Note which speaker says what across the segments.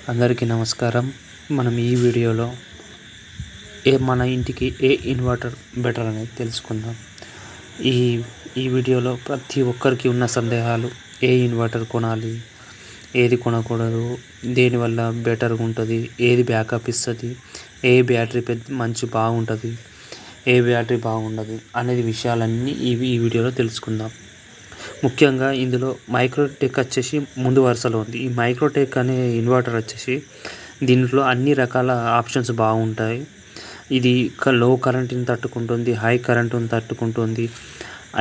Speaker 1: అందరికీ నమస్కారం. మనం ఈ వీడియోలో మన ఇంటికి ఏ ఇన్వర్టర్ బెటర్ అనేది తెలుసుకుందాం. ఈ వీడియోలో ప్రతి ఒక్కరికి ఉన్న సందేహాలు, ఏ ఇన్వర్టర్ కొనాలి, ఏది కొనకూడదు, దేనివల్ల బెటర్గా ఉంటుంది, ఏది బ్యాకప్ ఇస్తుంది, ఏ బ్యాటరీ బాగుంటుంది, ఏ బ్యాటరీ బాగుండదు అనేది విషయాలన్నీ ఈ వీడియోలో తెలుసుకుందాం. ముఖ్యంగా ఇందులో మైక్రోటెక్ వచ్చేసి ముందు వరుసలో ఉంది. ఈ మైక్రోటెక్ అనే ఇన్వర్టర్ వచ్చేసి దీంట్లో అన్ని రకాల ఆప్షన్స్ బాగుంటాయి. ఇది లో కరెంటుని తట్టుకుంటుంది, హై కరెంటుని తట్టుకుంటుంది,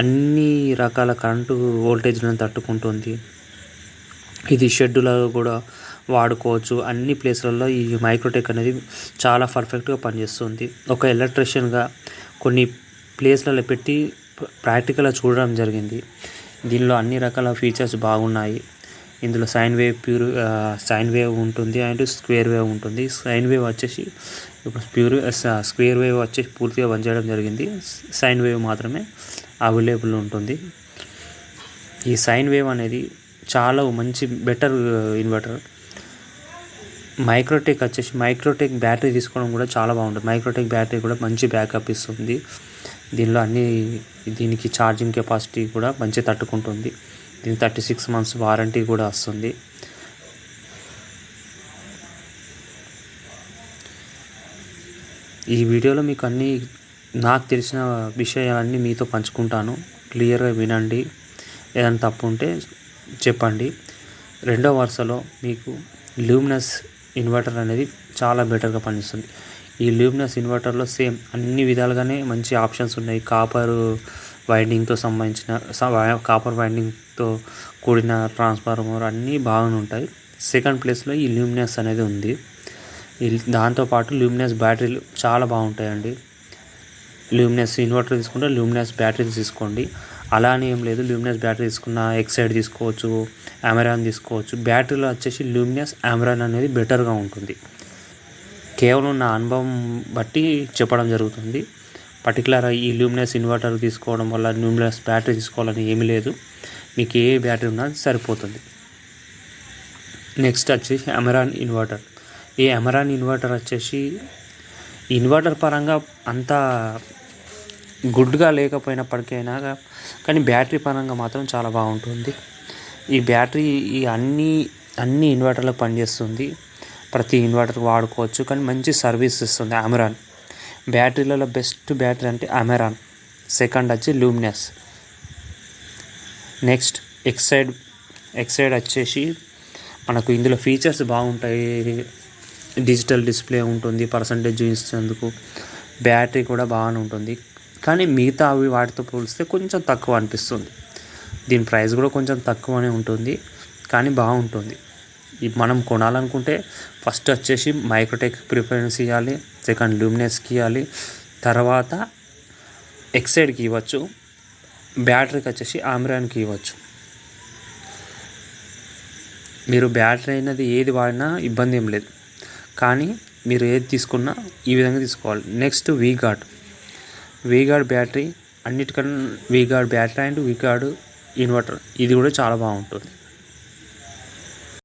Speaker 1: అన్ని రకాల కరెంటు వోల్టేజ్లను తట్టుకుంటుంది. ఇది షెడ్యూల్లో కూడా వాడుకోవచ్చు. అన్ని ప్లేస్లలో ఈ మైక్రోటెక్ అనేది చాలా పర్ఫెక్ట్గా పనిచేస్తుంది. ఒక ఎలక్ట్రీషియన్గా కొన్ని ప్లేస్లలో పెట్టి ప్రాక్టికల్గా చూడడం జరిగింది. దీనిలో అన్ని రకాల ఫీచర్స్ బాగున్నాయి. ఇందులో సైన్ వేవ్ ఉంటుంది అండ్ స్క్వేర్ వేవ్ ఉంటుంది. సైన్ వేవ్ వచ్చేసి ఇప్పుడు స్క్వేర్ వేవ్ వచ్చేసి పూర్తిగా బంద్ చేయడం జరిగింది. సైన్ వేవ్ మాత్రమే అవైలబుల్ ఉంటుంది. ఈ సైన్ వేవ్ అనేది చాలా మంచి బెటర్ ఇన్వర్టర్. మైక్రోటెక్ బ్యాటరీ తీసుకోవడం కూడా చాలా బాగుంటుంది. మైక్రోటెక్ బ్యాటరీ కూడా మంచి బ్యాకప్ ఇస్తుంది. దీనికి ఛార్జింగ్ కెపాసిటీ కూడా మంచి తట్టుకుంటుంది. దీనికి 36 months వారంటీ కూడా వస్తుంది. ఈ వీడియోలో మీకు నాకు తెలిసిన విషయాలన్నీ మీతో పంచుకుంటాను. క్లియర్గా వినండి. ఏదైనా తప్పు ఉంటే చెప్పండి. రెండో వరుసలో మీకు లూమినస్ ఇన్వర్టర్ అనేది చాలా బెటర్గా పనిస్తుంది. ఈ లూమినస్ ఇన్వర్టర్లో సేమ్ అన్ని విధాలుగానే మంచి ఆప్షన్స్ ఉన్నాయి. కాపర్ వైండింగ్తో కూడిన ట్రాన్స్ఫార్మర్ అన్నీ బాగానే ఉంటాయి. సెకండ్ ప్లేస్లో ఈ లూమినస్ అనేది ఉంది. దాంతోపాటు లూమినస్ బ్యాటరీలు చాలా బాగుంటాయండి. లూమినస్ ఇన్వర్టర్ తీసుకుంటే లూమినస్ బ్యాటరీ తీసుకోండి. అలానే ఏం లేదు, లూమినస్ బ్యాటరీ తీసుకున్న ఎక్సైడ్ తీసుకోవచ్చు, అమెరాన్ తీసుకోవచ్చు. బ్యాటరీలో వచ్చేసి లూమినస్ అమెరాన్ అనేది బెటర్గా ఉంటుంది. కేవలం నా అనుభవం బట్టి చెప్పడం జరుగుతుంది. పర్టికులర్గా ఈ లూమినస్ ఇన్వర్టర్ తీసుకోవడం వల్ల లూమినస్ బ్యాటరీ తీసుకోవాలని ఏమీ లేదు. మీకు ఏ బ్యాటరీ ఉన్నా సరిపోతుంది. నెక్స్ట్ వచ్చేసి అమెరాన్ ఇన్వర్టర్. ఈ అమెరాన్ ఇన్వర్టర్ వచ్చేసి ఇన్వర్టర్ పరంగా అంత గుడ్గా లేకపోయినప్పటికైనా కానీ బ్యాటరీ పరంగా మాత్రం చాలా బాగుంటుంది. ఈ బ్యాటరీ అన్ని ఇన్వర్టర్లకు పనిచేస్తుంది. ప్రతి ఇన్వర్టర్ వాడుకోవచ్చు, కానీ మంచి సర్వీస్ ఇస్తుంది. అమెరాన్ బ్యాటరీలలో బెస్ట్ బ్యాటరీ అంటే అమెరాన్. సెకండ్ వచ్చి లూమినస్. నెక్స్ట్ ఎక్సైడ్ వచ్చేసి మనకు ఇందులో ఫీచర్స్ బాగుంటాయి. డిజిటల్ డిస్ప్లే ఉంటుంది, పర్సంటేజ్ చూపించేందుకు. బ్యాటరీ కూడా బాగానే ఉంటుంది, కానీ మిగతా వాటితో పోలిస్తే కొంచెం తక్కువ అనిపిస్తుంది. దీని ప్రైస్ కూడా కొంచెం తక్కువనే ఉంటుంది, కానీ బాగుంటుంది. మనం కొనాలనుకుంటే ఫస్ట్ వచ్చేసి మైక్రోటెక్ ప్రిఫరెన్స్ ఇవ్వాలి, సెకండ్ లూమినస్కి ఇవ్వాలి, తర్వాత ఎక్సైడ్కి ఇవ్వచ్చు, బ్యాటరీకి వచ్చేసి అమెరాన్కి ఇవ్వచ్చు. మీరు బ్యాటరీ అయినది ఏది వాడినా ఇబ్బంది ఏం లేదు, కానీ మీరు ఏది తీసుకున్నా ఈ విధంగా తీసుకోవాలి. నెక్స్ట్ వీగార్డ్ బ్యాటరీ అన్నిటికన్నా V Guard battery and V Guard inverter ఇది కూడా చాలా బాగుంటుంది.